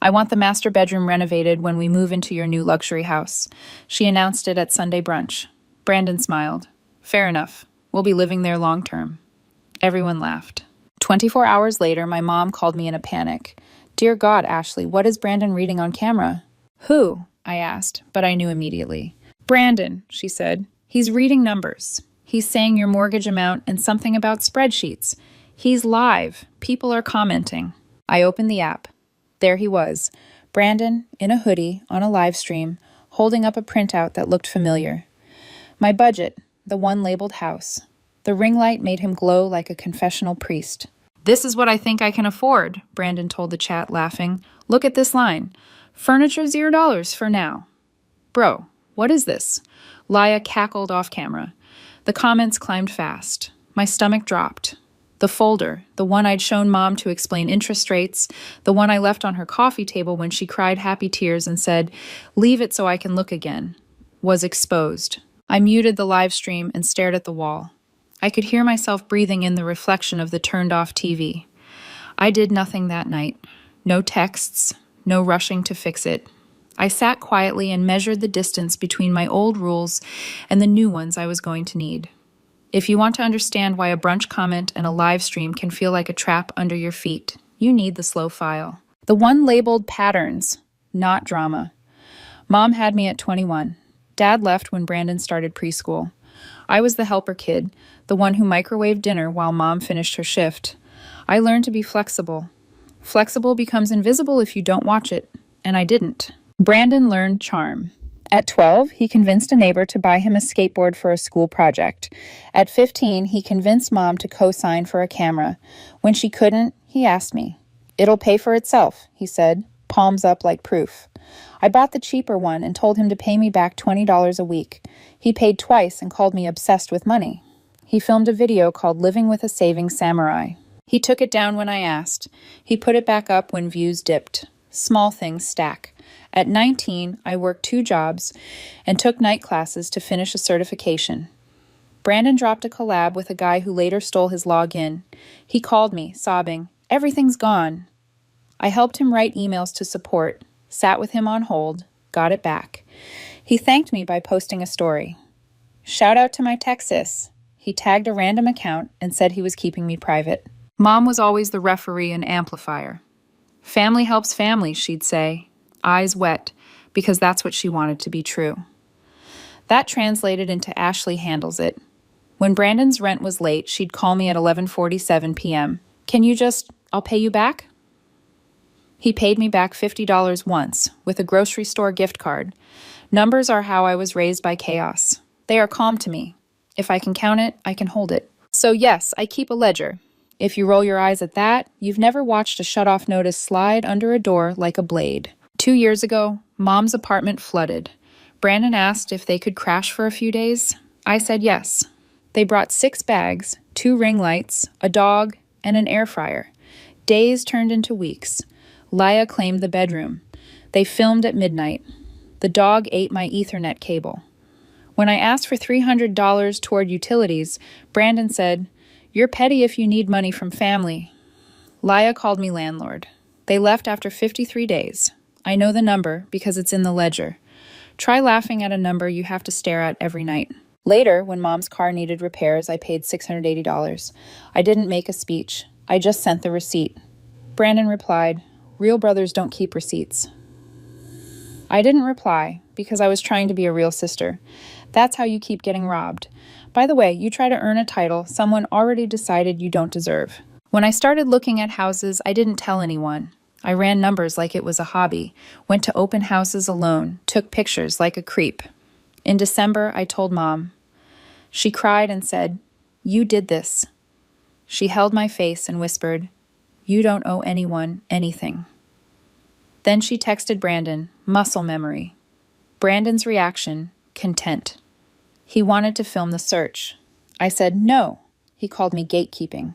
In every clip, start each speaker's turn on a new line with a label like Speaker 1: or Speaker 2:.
Speaker 1: I want the master bedroom renovated when we move into your new luxury house. She announced it at Sunday brunch. Brandon smiled. Fair enough. We'll be living there long term. Everyone laughed. 24 hours later, my mom called me in a panic. Dear God, Ashley, what is Brandon reading on camera? Who? I asked, but I knew immediately. Brandon, she said. He's reading numbers. He's saying your mortgage amount and something about spreadsheets. He's live. People are commenting. I opened the app. There he was, Brandon, in a hoodie, on a live stream, holding up a printout that looked familiar. My budget, the one labeled house. The ring light made him glow like a confessional priest. This is what I think I can afford, Brandon told the chat, laughing. Look at this line. Furniture $0 for now. Bro, what is this? Laya cackled off camera. The comments climbed fast. My stomach dropped. The folder, the one I'd shown Mom to explain interest rates, the one I left on her coffee table when she cried happy tears and said, "Leave it so I can look again," was exposed. I muted the live stream and stared at the wall. I could hear myself breathing in the reflection of the turned-off TV. I did nothing that night. No texts, no rushing to fix it. I sat quietly and measured the distance between my old rules and the new ones I was going to need. If you want to understand why a brunch comment and a live stream can feel like a trap under your feet, you need the slow file. The one labeled patterns, not drama. Mom had me at 21. Dad left when Brandon started preschool. I was the helper kid, the one who microwaved dinner while Mom finished her shift. I learned to be flexible. Flexible becomes invisible if you don't watch it, and I didn't. Brandon learned charm. At 12, he convinced a neighbor to buy him a skateboard for a school project. At 15, he convinced Mom to co-sign for a camera. When she couldn't, he asked me. It'll pay for itself, he said, palms up like proof. I bought the cheaper one and told him to pay me back $20 a week. He paid twice and called me obsessed with money. He filmed a video called Living with a Saving Samurai. He took it down when I asked. He put it back up when views dipped. Small things stack. At 19, I worked 2 jobs and took night classes to finish a certification. Brandon dropped a collab with a guy who later stole his login. He called me, sobbing, "Everything's gone." I helped him write emails to support, sat with him on hold, got it back. He thanked me by posting a story. Shout out to my Texas. He tagged a random account and said he was keeping me private. Mom was always the referee and amplifier. Family helps family, she'd say, eyes wet, because that's what she wanted to be true. That translated into Ashley handles it. When Brandon's rent was late, she'd call me at 11:47 p.m. I'll pay you back? He paid me back $50 once, with a grocery store gift card. Numbers are how I was raised by chaos. They are calm to me. If I can count it, I can hold it. So yes, I keep a ledger. If you roll your eyes at that, you've never watched a shut-off notice slide under a door like a blade. 2 years ago, Mom's apartment flooded. Brandon asked if they could crash for a few days. I said yes. They brought 6 bags, 2 ring lights, a dog, and an air fryer. Days turned into weeks. Laya claimed the bedroom. They filmed at midnight. The dog ate my Ethernet cable. When I asked for $300 toward utilities, Brandon said, "You're petty if you need money from family." Laya called me landlord. They left after 53 days. I know the number because it's in the ledger. Try laughing at a number you have to stare at every night. Later, when Mom's car needed repairs, I paid $680. I didn't make a speech. I just sent the receipt. Brandon replied, "Real brothers don't keep receipts." I didn't reply because I was trying to be a real sister. That's how you keep getting robbed. By the way, you try to earn a title someone already decided you don't deserve. When I started looking at houses, I didn't tell anyone. I ran numbers like it was a hobby, went to open houses alone, took pictures like a creep. In December, I told Mom. She cried and said, "You did this." She held my face and whispered, "You don't owe anyone anything." Then she texted Brandon, muscle memory. Brandon's reaction, content. He wanted to film the search. I said no. He called me gatekeeping.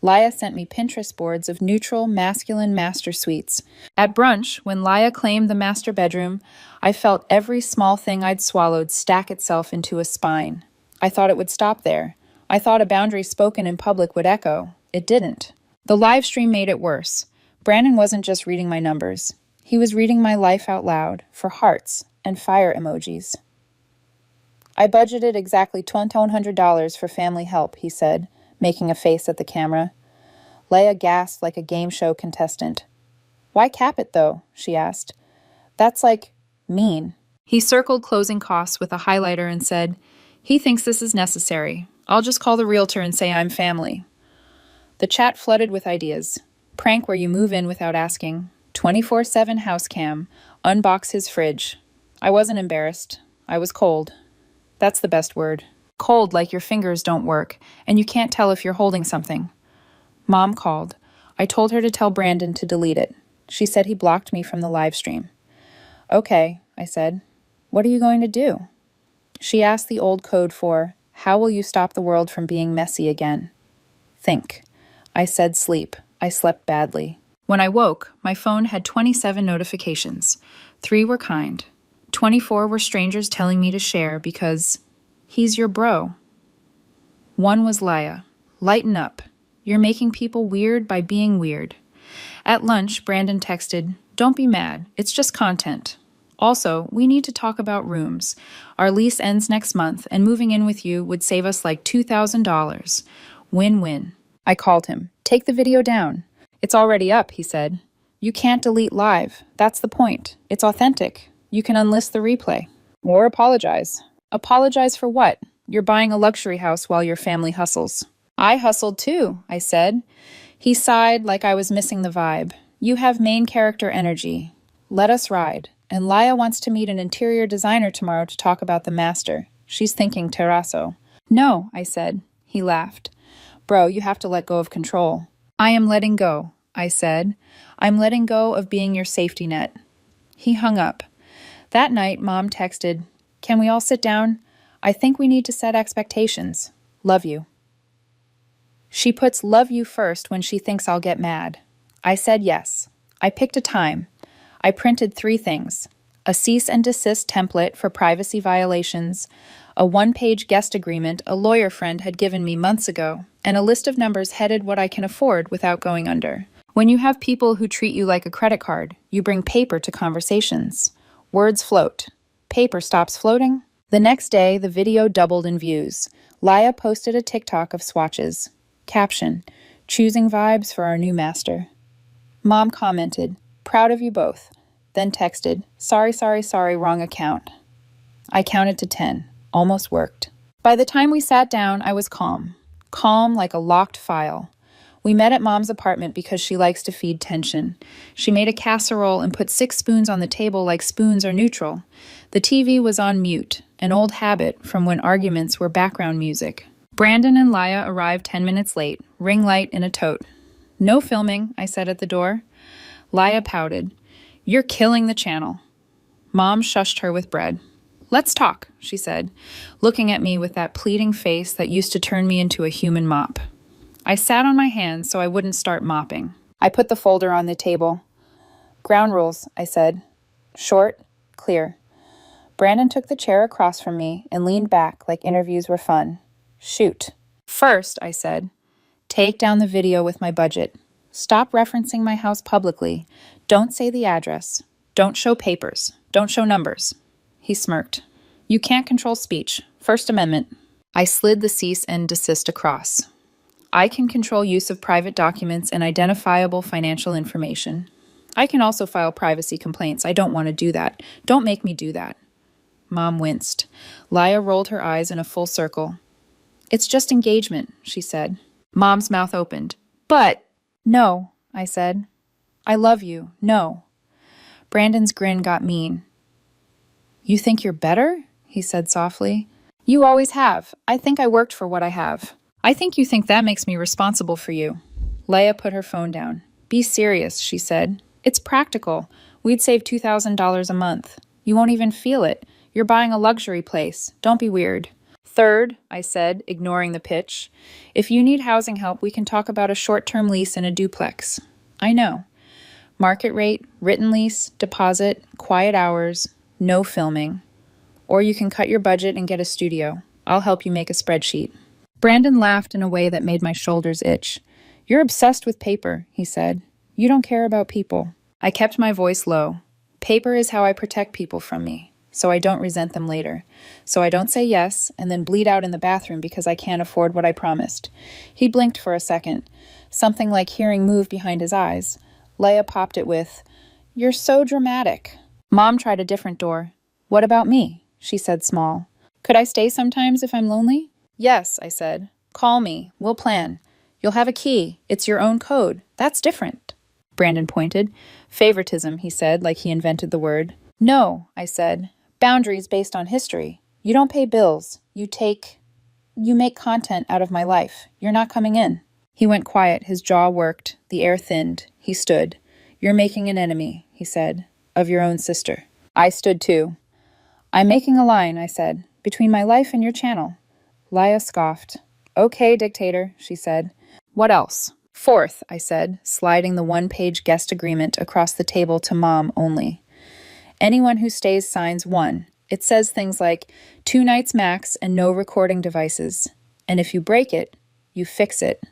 Speaker 1: Laya sent me Pinterest boards of neutral, masculine master suites. At brunch, when Laya claimed the master bedroom, I felt every small thing I'd swallowed stack itself into a spine. I thought it would stop there. I thought a boundary spoken in public would echo. It didn't. The live stream made it worse. Brandon wasn't just reading my numbers. He was reading my life out loud for hearts and fire emojis. I budgeted exactly $2,100 for family help, he said, making a face at the camera. Leia gasped like a game show contestant. Why cap it, though? She asked. That's mean. He circled closing costs with a highlighter and said, he thinks this is necessary. I'll just call the realtor and say I'm family. The chat flooded with ideas. Prank where you move in without asking. 24/7 house cam. Unbox his fridge. I wasn't embarrassed. I was cold. That's the best word. Cold like your fingers don't work, and you can't tell if you're holding something. Mom called. I told her to tell Brandon to delete it. She said he blocked me from the live stream. Okay, I said. What are you going to do? She asked the old code for, how will you stop the world from being messy again? Think. I said sleep. I slept badly. When I woke, my phone had 27 notifications. 3 were kind. 24 were strangers telling me to share because he's your bro. 1 was Leia. Lighten up. You're making people weird by being weird. At lunch, Brandon texted, don't be mad. It's just content. Also, we need to talk about rooms. Our lease ends next month, and moving in with you would save us like $2,000. Win-win. I called him. Take the video down. It's already up, he said. You can't delete live. That's the point. It's authentic. You can unlist the replay. Or apologize. Apologize for what? You're buying a luxury house while your family hustles. I hustled too, I said. He sighed like I was missing the vibe. You have main character energy. Let us ride. And Leia wants to meet an interior designer tomorrow to talk about the master. She's thinking terrazzo. No, I said. He laughed. Bro, you have to let go of control. I am letting go, I said. I'm letting go of being your safety net. He hung up. That night, Mom texted, can we all sit down? I think we need to set expectations. Love you. She puts love you first when she thinks I'll get mad. I said yes. I picked a time. I printed 3 things. A cease and desist template for privacy violations, a 1-page guest agreement a lawyer friend had given me months ago, and a list of numbers headed what I can afford without going under. When you have people who treat you like a credit card, you bring paper to conversations. Words float. Paper stops floating. The next day, the video doubled in views. Leia posted a TikTok of swatches. Caption, choosing vibes for our new master. Mom commented, proud of you both. Then texted, sorry, wrong account. I counted to 10. Almost worked. By the time we sat down, I was calm. Calm like a locked file. We met at Mom's apartment because she likes to feed tension. She made a casserole and put 6 spoons on the table like spoons are neutral. The TV was on mute, an old habit from when arguments were background music. Brandon and Leia arrived 10 minutes late, ring light in a tote. No filming, I said at the door. Leia pouted. You're killing the channel. Mom shushed her with bread. Let's talk, she said, looking at me with that pleading face that used to turn me into a human mop. I sat on my hands so I wouldn't start mopping. I put the folder on the table. Ground rules, I said. Short, clear. Brandon took the chair across from me and leaned back like interviews were fun. Shoot. First, I said, take down the video with my budget. Stop referencing my house publicly. Don't say the address. Don't show papers. Don't show numbers. He smirked. You can't control speech. First Amendment. I slid the cease and desist across. I can control use of private documents and identifiable financial information. I can also file privacy complaints. I don't want to do that. Don't make me do that. Mom winced. Leia rolled her eyes in a full circle. It's just engagement, she said. Mom's mouth opened. But, no, I said. I love you. No. Brandon's grin got mean. You think you're better? He said softly. You always have. I think I worked for what I have. I think you think that makes me responsible for you. Leia put her phone down. Be serious, she said. It's practical. We'd save $2,000 a month. You won't even feel it. You're buying a luxury place. Don't be weird. Third, I said, ignoring the pitch, if you need housing help, we can talk about a short-term lease in a duplex. I know. Market rate, written lease, deposit, quiet hours, no filming. Or you can cut your budget and get a studio. I'll help you make a spreadsheet. Brandon laughed in a way that made my shoulders itch. You're obsessed with paper, he said. You don't care about people. I kept my voice low. Paper is how I protect people from me, so I don't resent them later. So I don't say yes and then bleed out in the bathroom because I can't afford what I promised. He blinked for a second, something like hearing move behind his eyes. Leia popped it with, "You're so dramatic." Mom tried a different door. "What about me?" she said small. "Could I stay sometimes if I'm lonely?" "Yes," I said. "Call me. We'll plan. You'll have a key. It's your own code. That's different." Brandon pointed. "Favoritism," he said, like he invented the word. "No," I said. "Boundaries based on history. You don't pay bills. You make content out of my life. You're not coming in." He went quiet. His jaw worked. The air thinned. He stood. "You're making an enemy," he said, "of your own sister." I stood too. "I'm making a line," I said, "between my life and your channel." Leia scoffed. "Okay, dictator," she said. "What else?" "Fourth," I said, sliding the one-page guest agreement across the table to Mom only. "Anyone who stays signs 1. It says things like 2 nights max and no recording devices. And if you break it, you fix it.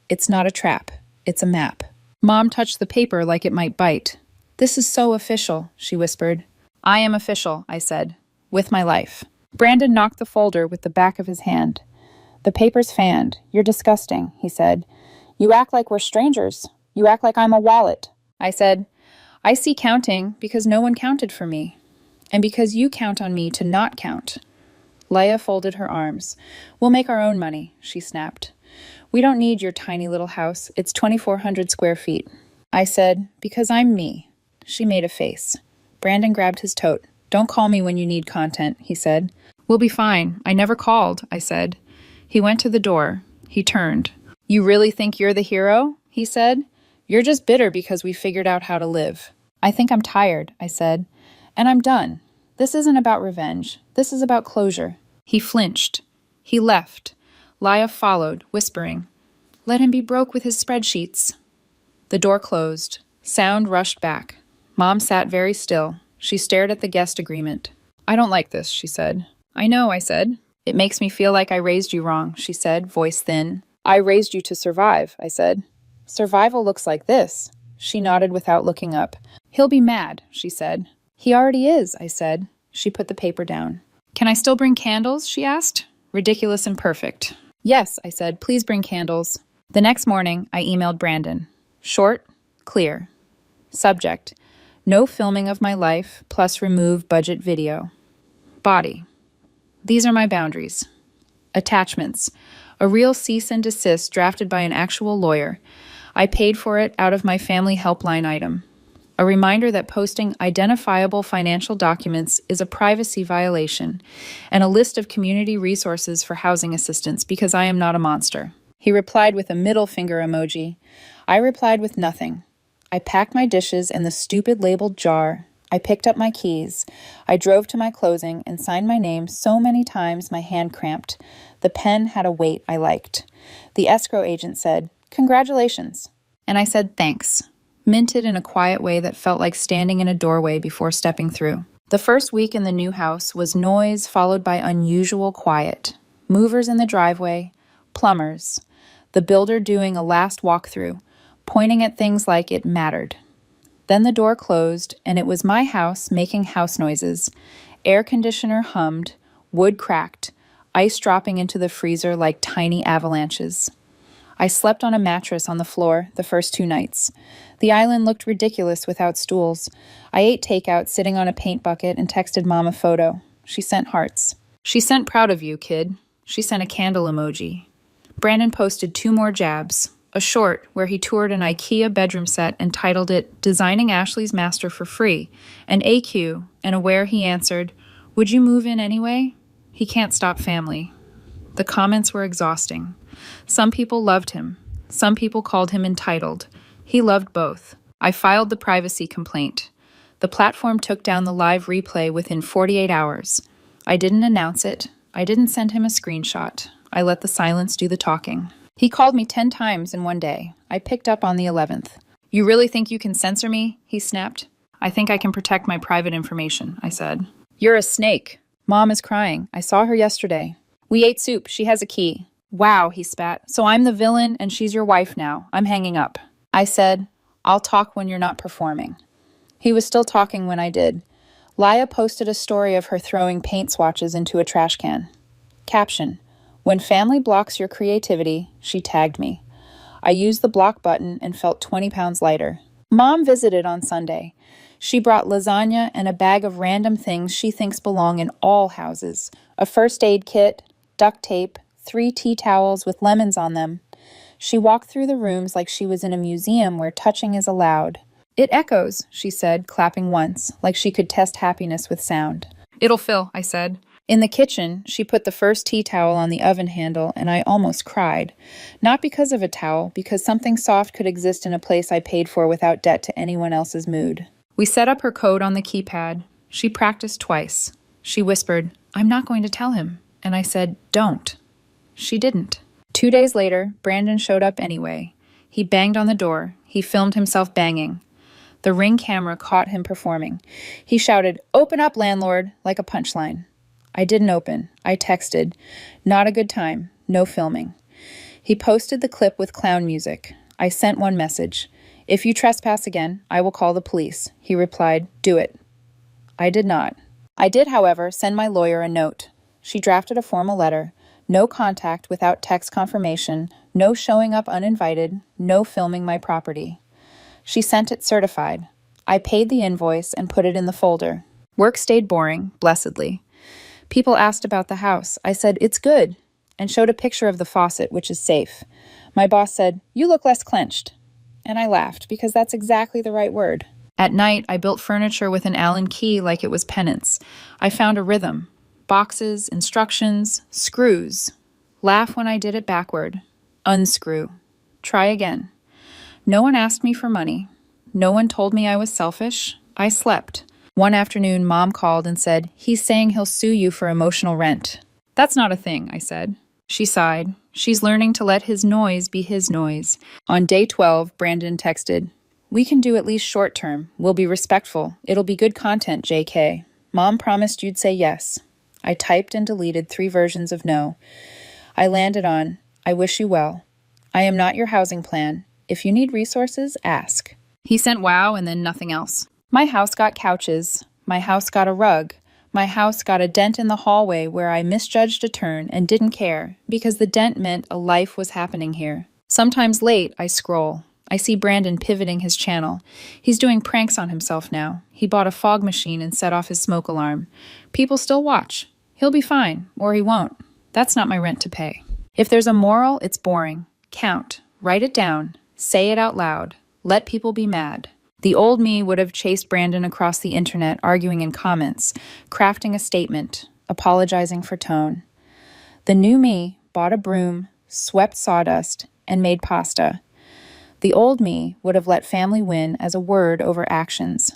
Speaker 1: It's not a trap. It's a map." Mom touched the paper like it might bite. "This is so official," she whispered. "I am official," I said, "with my life." Brandon knocked the folder with the back of his hand. "The paper's fanned. You're disgusting," he said. "You act like we're strangers. You act like I'm a wallet." I said, "I see counting because no one counted for me. And because you count on me to not count." Leia folded her arms. "We'll make our own money," she snapped. "We don't need your tiny little house. It's 2,400 square feet." I said, "Because I'm me." She made a face. Brandon grabbed his tote. "Don't call me when you need content," he said. "We'll be fine. I never called," I said. He went to the door. He turned. "You really think you're the hero?" he said. "You're just bitter because we figured out how to live." "I think I'm tired," I said. "And I'm done. This isn't about revenge. This is about closure." He flinched. He left. Leia followed, whispering, "Let him be broke with his spreadsheets." The door closed. Sound rushed back. Mom sat very still. She stared at the guest agreement. "I don't like this," she said. "I know," I said. "It makes me feel like I raised you wrong," she said, voice thin. "I raised you to survive," I said. "Survival looks like this." She nodded without looking up. "He'll be mad," she said. "He already is," I said. She put the paper down. "Can I still bring candles?" she asked. Ridiculous and perfect. "Yes," I said. "Please bring candles." The next morning, I emailed Brandon. Short, clear. Subject: no filming of my life, plus remove budget video. Body: these are my boundaries. Attachments: a real cease and desist drafted by an actual lawyer. I paid for it out of my family helpline item. A reminder that posting identifiable financial documents is a privacy violation, and a list of community resources for housing assistance because I am not a monster. He replied with a middle finger emoji. I replied with nothing. I packed my dishes in the stupid labeled jar. I picked up my keys. I drove to my closing and signed my name so many times my hand cramped. The pen had a weight I liked. The escrow agent said, "Congratulations." And I said thanks, minted in a quiet way that felt like standing in a doorway before stepping through. The first week in the new house was noise followed by unusual quiet. Movers in the driveway, plumbers, the builder doing a last walkthrough, pointing at things like it mattered. Then the door closed, and it was my house making house noises. Air conditioner hummed, wood cracked, ice dropping into the freezer like tiny avalanches. I slept on a mattress on the floor the first 2 nights. The island looked ridiculous without stools. I ate takeout sitting on a paint bucket and texted Mom a photo. She sent hearts. She sent "proud of you, kid." She sent a candle emoji. Brandon posted 2 more jabs. A short where he toured an IKEA bedroom set and titled it "Designing Ashley's Master for Free," an AQ, and a where he answered, "Would you move in anyway? He can't stop family." The comments were exhausting. Some people loved him. Some people called him entitled. He loved both. I filed the privacy complaint. The platform took down the live replay within 48 hours. I didn't announce it. I didn't send him a screenshot. I let the silence do the talking. He called me 10 times in one day. I picked up on the 11th. "You really think you can censor me?" he snapped. "I think I can protect my private information," I said. "You're a snake." "Mom is crying. I saw her yesterday." "We ate soup. She has a key." "Wow," he spat. "So I'm the villain and she's your wife now. I'm hanging up." I said, "I'll talk when you're not performing." He was still talking when I did. Laya posted a story of her throwing paint swatches into a trash can. Caption: When family blocks your creativity, she tagged me. I used the block button and felt 20 pounds lighter. Mom visited on Sunday. She brought lasagna and a bag of random things she thinks belong in all houses: a first aid kit, duct tape, 3 tea towels with lemons on them. She walked through the rooms like she was in a museum where touching is allowed. It echoes, she said, clapping once, like she could test happiness with sound. It'll fill, I said. In the kitchen, she put the first tea towel on the oven handle, and I almost cried. Not because of a towel, because something soft could exist in a place I paid for without debt to anyone else's mood. We set up her code on the keypad. She practiced twice. She whispered, "I'm not going to tell him." And I said, "Don't." She didn't. 2 days later, Brandon showed up anyway. He banged on the door. He filmed himself banging. The Ring camera caught him performing. He shouted, "Open up, landlord," like a punchline. I didn't open. I texted, "Not a good time. No filming." He posted the clip with clown music. I sent one message. "If you trespass again, I will call the police." He replied, "Do it." I did not. I did, however, send my lawyer a note. She drafted a formal letter. No contact without text confirmation, no showing up uninvited, no filming my property. She sent it certified. I paid the invoice and put it in the folder. Work stayed boring, blessedly. People asked about the house. I said, "It's good," and showed a picture of the faucet, which is safe. My boss said, "You look less clenched." And I laughed, because that's exactly the right word. At night, I built furniture with an Allen key like it was penance. I found a rhythm. Boxes, instructions, screws. Laugh when I did it backward. Unscrew. Try again. No one asked me for money. No one told me I was selfish. I slept. One afternoon, Mom called and said, "He's saying he'll sue you for emotional rent." "That's not a thing," I said. She sighed. She's learning to let his noise be his noise. On day 12, Brandon texted, "We can do at least short term. We'll be respectful. It'll be good content, JK. Mom promised you'd say yes." I typed and deleted 3 versions of no. I landed on, "I wish you well. I am not your housing plan. If you need resources, ask." He sent wow and then nothing else. My house got couches. My house got a rug. My house got a dent in the hallway where I misjudged a turn and didn't care, because the dent meant a life was happening here. Sometimes late, I scroll. I see Brandon pivoting his channel. He's doing pranks on himself now. He bought a fog machine and set off his smoke alarm. People still watch. He'll be fine, or he won't. That's not my rent to pay. If there's a moral, it's boring. Count. Write it down. Say it out loud. Let people be mad. The old me would have chased Brandon across the internet, arguing in comments, crafting a statement, apologizing for tone. The new me bought a broom, swept sawdust, and made pasta. The old me would have let family win as a word over actions.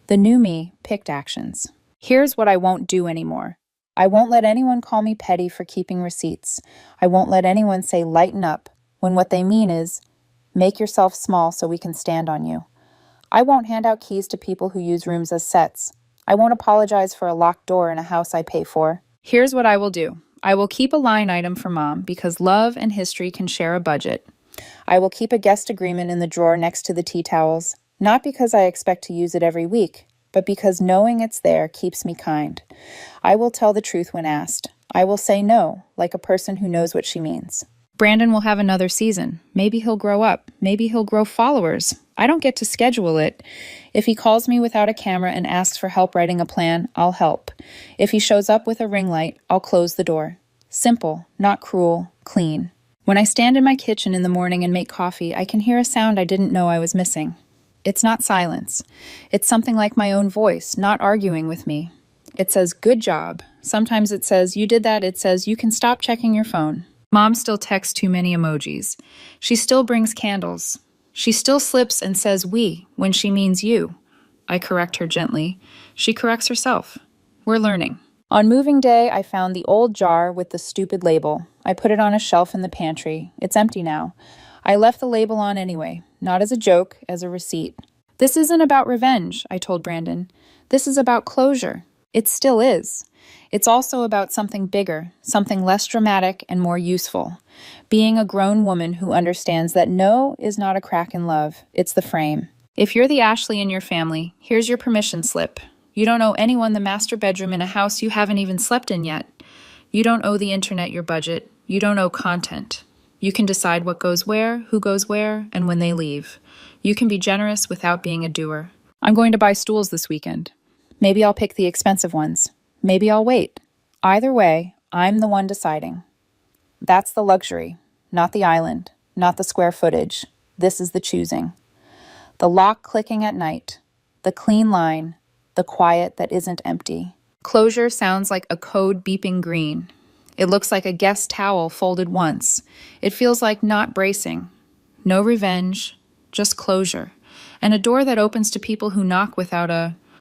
Speaker 1: The new me picked actions. Here's what I won't do anymore. I won't let anyone call me petty for keeping receipts. I won't let anyone say lighten up when what they mean is make yourself small so we can stand on you. I won't hand out keys to people who use rooms as sets. I won't apologize for a locked door in a house I pay for. Here's what I will do. I will keep a line item for Mom because love and history can share a budget. I will keep a guest agreement in the drawer next to the tea towels, not because I expect to use it every week, but because knowing it's there keeps me kind. I will tell the truth when asked. I will say no, like a person who knows what she means. Brandon will have another season. Maybe he'll grow up. Maybe he'll grow followers. I don't get to schedule it. If he calls me without a camera and asks for help writing a plan, I'll help. If he shows up with a ring light, I'll close the door. Simple, not cruel, clean. When I stand in my kitchen in the morning and make coffee, I can hear a sound I didn't know I was missing. It's not silence. It's something like my own voice, not arguing with me. It says, "Good job." Sometimes it says, "You did that." It says, "You can stop checking your phone." Mom still texts too many emojis. She still brings candles. She still slips and says "we" when she means "you." I correct her gently. She corrects herself. We're learning. On moving day, I found the old jar with the stupid label. I put it on a shelf in the pantry. It's empty now. I left the label on anyway, not as a joke, as a receipt. This isn't about revenge, I told Brandon. This is about closure. It still is. It's also about something bigger, something less dramatic and more useful. Being a grown woman who understands that no is not a crack in love, it's the frame. If you're the Ashley in your family, here's your permission slip. You don't owe anyone the master bedroom in a house you haven't even slept in yet. You don't owe the internet your budget. You don't owe content. You can decide what goes where, who goes where, and when they leave. You can be generous without being a doer. I'm going to buy stools this weekend. Maybe I'll pick the expensive ones. Maybe I'll wait. Either way, I'm the one deciding. That's the luxury, not the island, not the square footage. This is the choosing. The lock clicking at night, the clean line, the quiet that isn't empty. Closure sounds like a code beeping green. It looks like a guest towel folded once. It feels like not bracing. No revenge, just closure. And a door that opens to people who knock without a